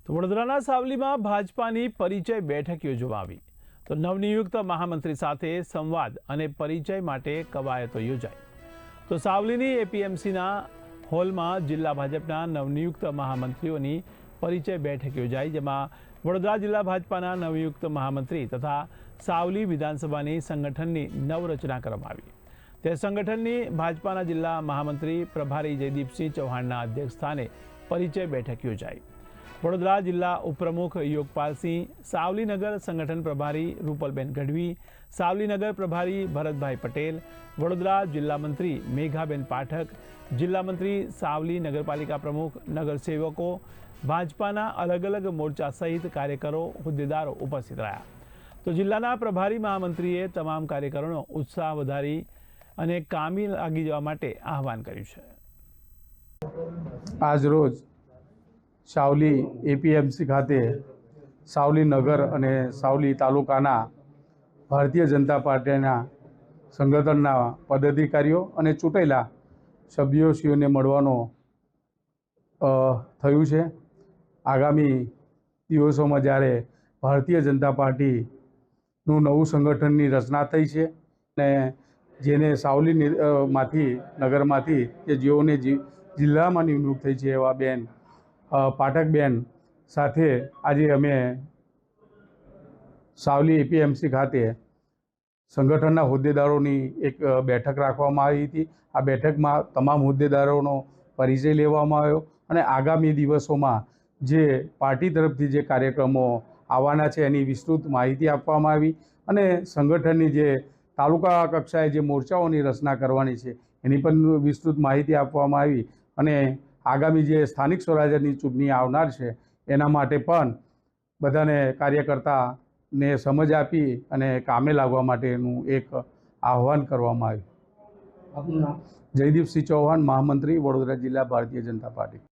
તો વડોદરાના સાવલીમાં ભાજપાની પરિચય બેઠક યોજવામાં આવી. તો નવનિયુક્ત મહામંત્રી સાથે સંવાદ અને પરિચય માટે કવાયતો યોજાઈ. તો સાવલીની એપીએમસીના હોલમાં જિલ્લા ભાજપના નવનિયુક્ત મહામંત્રીઓની પરિચય બેઠક યોજાઈ, જેમાં વડોદરા જિલ્લા ભાજપાના નવનિયુક્ત મહામંત્રી તથા સાવલી વિધાનસભાની સંગઠનની નવરચના કરવામાં આવી. તે સંગઠનની ભાજપાના જિલ્લા મહામંત્રી પ્રભારી જયદીપસિંહ ચૌહાણના અધ્યક્ષસ્થાને પરિચય બેઠક યોજાઈ. વડોદરા જિલ્લા ઉપપ્રમુખ યોગપાલસિંહ, સાવલીનગર સંગઠન પ્રભારી રૂપલબેન ગઢવી, સાવલીનગર પ્રભારી ભરતભાઈ પટેલ, વડોદરા જિલ્લા મંત્રી મેઘાબેન પાઠક, જિલ્લા મંત્રી સાવલી નગરપાલિકા પ્રમુખ, નગરસેવકો, ભાજપાના અલગ અલગ મોરચા સહિત કાર્યકરો, હોદ્દેદારો ઉપસ્થિત રહ્યા. તો જિલ્લાના પ્રભારી મહામંત્રીએ તમામ કાર્યકરોનો ઉત્સાહ વધારી અને કામી લાગી જવા માટે આહવાન કર્યું છે. આજ રોજ સાવલી એપીએમસી ખાતે સાવલી નગર અને સાવલી તાલુકાના ભારતીય જનતા પાર્ટીના સંગઠનના પદાધિકારીઓ અને ચૂંટાયેલા સભ્યોશ્રીઓને મળવાનો થયું છે. આગામી દિવસોમાં જ્યારે ભારતીય જનતા પાર્ટીનું નવું સંગઠનની રચના થઈ છે અને જેને સાવલી માંથી નગરમાંથી કે જેઓને જિલ્લામાં નિમણૂક થઈ છે એવા બેન પાઠકબેન સાથે આજે અમે સાવલી એપીએમસી ખાતે સંગઠનના હોદ્દેદારોની એક બેઠક રાખવામાં આવી હતી. આ બેઠકમાં તમામ હોદ્દેદારોનો પરિચય લેવામાં આવ્યો અને આગામી દિવસોમાં જે પાર્ટી તરફથી જે કાર્યક્રમો આવવાના છે એની વિસ્તૃત માહિતી આપવામાં આવી અને સંગઠનની જે તાલુકા કક્ષાએ જે મોરચાઓની રચના કરવાની છે એની પણ વિસ્તૃત માહિતી આપવામાં આવી અને આગામી જે સ્થાનિક સ્વરાજ્યની ચૂંટણી આવનાર છે એના માટે પણ બધાને કાર્યકર્તાને સમજ આપી અને કામે લાગવા માટેનું એક આહવાન કરવામાં આવ્યું. જયદીપસિંહ ચૌહાણ, મહામંત્રી, વડોદરા જિલ્લા ભારતીય જનતા પાર્ટી.